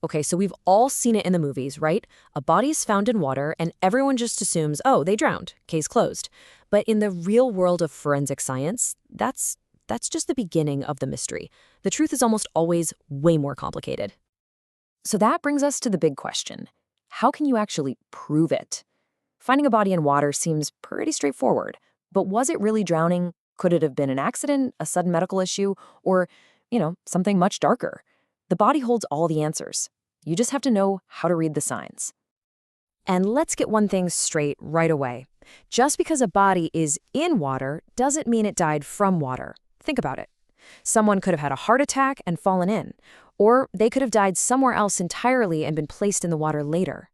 Okay, so we've all seen it in the movies, right? A body is found in water and everyone just assumes, oh, they drowned, case closed. But in the real world of forensic science, that's just the beginning of the mystery. The truth is almost always way more complicated. So that brings us to the big question. How can you actually prove it? Finding a body in water seems pretty straightforward, but was it really drowning? Could it have been an accident, a sudden medical issue, or, something much darker? The body holds all the answers. You just have to know how to read the signs. And let's get one thing straight right away. Just because a body is in water doesn't mean it died from water. Think about it. Someone could have had a heart attack and fallen in, or they could have died somewhere else entirely and been placed in the water later.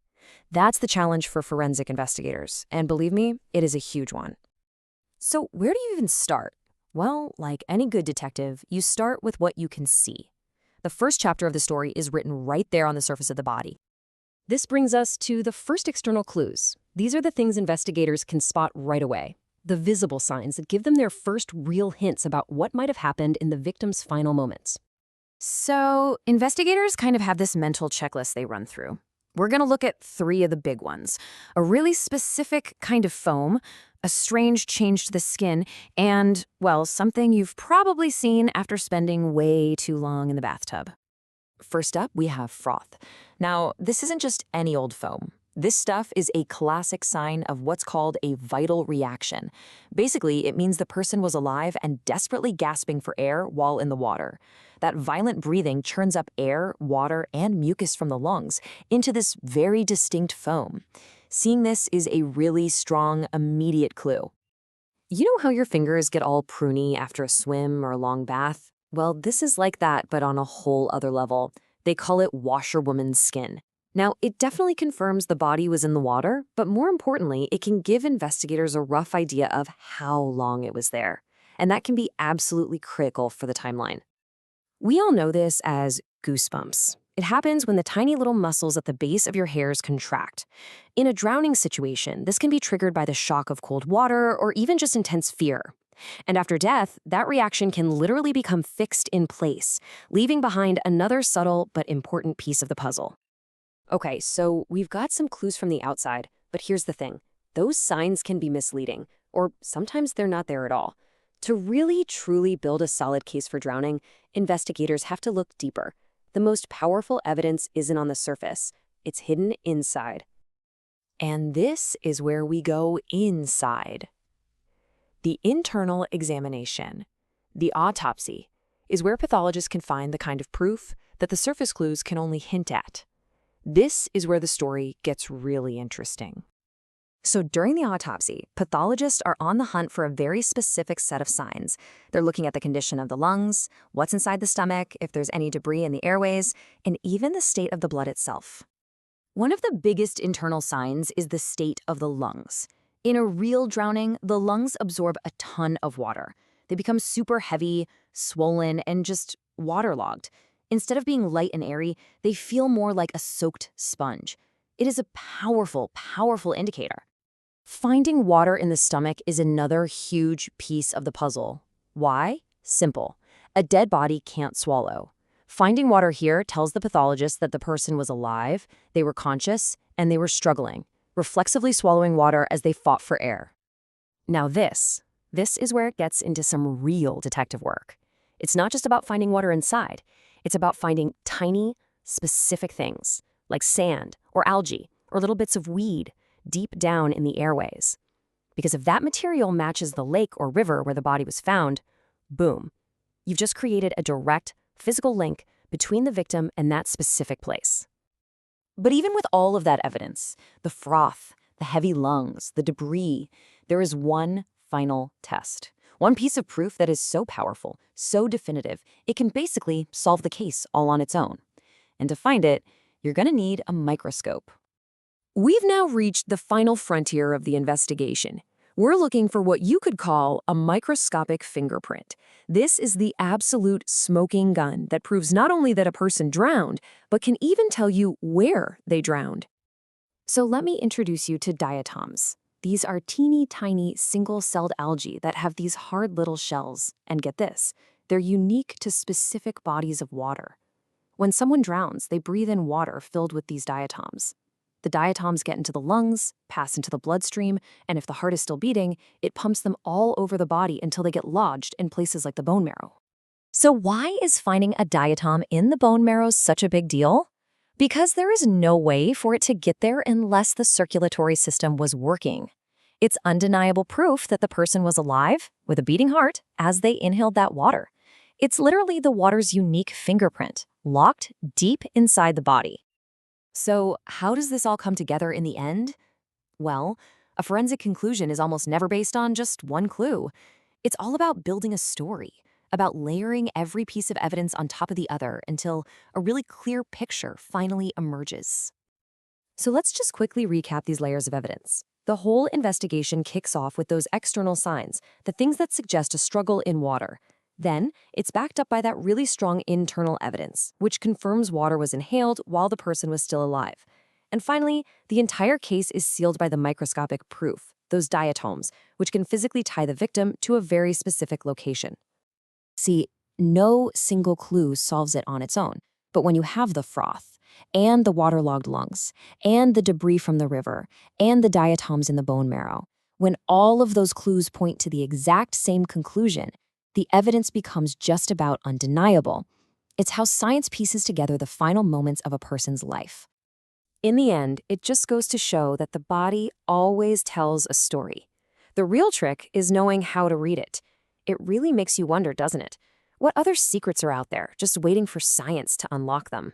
That's the challenge for forensic investigators, and believe me, it is a huge one. So where do you even start? Well, like any good detective, you start with what you can see. The first chapter of the story is written right there on the surface of the body. This brings us to the first external clues. These are the things investigators can spot right away. The visible signs that give them their first real hints about what might have happened in the victim's final moments. So, investigators kind of have this mental checklist they run through. We're going to look at 3 of the big ones. A really specific kind of foam, a strange change to the skin, and, well, something you've probably seen after spending way too long in the bathtub. First up, we have froth. Now, this isn't just any old foam. This stuff is a classic sign of what's called a vital reaction. Basically, it means the person was alive and desperately gasping for air while in the water. That violent breathing churns up air, water, and mucus from the lungs into this very distinct foam. Seeing this is a really strong, immediate clue. You know how your fingers get all pruny after a swim or a long bath? Well, this is like that, but on a whole other level. They call it washerwoman's skin. Now, it definitely confirms the body was in the water, but more importantly, it can give investigators a rough idea of how long it was there. And that can be absolutely critical for the timeline. We all know this as goosebumps. It happens when the tiny little muscles at the base of your hairs contract. In a drowning situation, this can be triggered by the shock of cold water or even just intense fear. And after death, that reaction can literally become fixed in place, leaving behind another subtle but important piece of the puzzle. Okay, so we've got some clues from the outside, but here's the thing. Those signs can be misleading, or sometimes they're not there at all. To really, truly build a solid case for drowning, investigators have to look deeper. The most powerful evidence isn't on the surface. It's hidden inside. And this is where we go inside. The internal examination, the autopsy, is where pathologists can find the kind of proof that the surface clues can only hint at. This is where the story gets really interesting. So during the autopsy, pathologists are on the hunt for a very specific set of signs. They're looking at the condition of the lungs, what's inside the stomach, if there's any debris in the airways, and even the state of the blood itself. One of the biggest internal signs is the state of the lungs. In a real drowning, the lungs absorb a ton of water. They become super heavy, swollen, and just waterlogged. Instead of being light and airy, they feel more like a soaked sponge. It is a powerful, powerful indicator. Finding water in the stomach is another huge piece of the puzzle. Why? Simple. A dead body can't swallow. Finding water here tells the pathologist that the person was alive, they were conscious, and they were struggling, reflexively swallowing water as they fought for air. Now this is where it gets into some real detective work. It's not just about finding water inside. It's about finding tiny, specific things, like sand or algae or little bits of weed deep down in the airways. Because if that material matches the lake or river where the body was found, boom, you've just created a direct, physical link between the victim and that specific place. But even with all of that evidence, the froth, the heavy lungs, the debris, there is one final test. One piece of proof that is so powerful, so definitive, it can basically solve the case all on its own. And to find it, you're going to need a microscope. We've now reached the final frontier of the investigation. We're looking for what you could call a microscopic fingerprint. This is the absolute smoking gun that proves not only that a person drowned, but can even tell you where they drowned. So let me introduce you to diatoms. These are teeny tiny single-celled algae that have these hard little shells. And get this, they're unique to specific bodies of water. When someone drowns, they breathe in water filled with these diatoms. The diatoms get into the lungs, pass into the bloodstream, and if the heart is still beating, it pumps them all over the body until they get lodged in places like the bone marrow. So why is finding a diatom in the bone marrow such a big deal? Because there is no way for it to get there unless the circulatory system was working. It's undeniable proof that the person was alive, with a beating heart, as they inhaled that water. It's literally the water's unique fingerprint, locked deep inside the body. So, how does this all come together in the end? Well, a forensic conclusion is almost never based on just one clue. It's all about building a story, about layering every piece of evidence on top of the other until a really clear picture finally emerges. So let's just quickly recap these layers of evidence. The whole investigation kicks off with those external signs, the things that suggest a struggle in water. Then, it's backed up by that really strong internal evidence, which confirms water was inhaled while the person was still alive. And finally, the entire case is sealed by the microscopic proof, those diatoms, which can physically tie the victim to a very specific location. See, no single clue solves it on its own, but when you have the froth, and the waterlogged lungs, and the debris from the river, and the diatoms in the bone marrow, when all of those clues point to the exact same conclusion, the evidence becomes just about undeniable. It's how science pieces together the final moments of a person's life. In the end, it just goes to show that the body always tells a story. The real trick is knowing how to read it. It really makes you wonder, doesn't it? What other secrets are out there, just waiting for science to unlock them?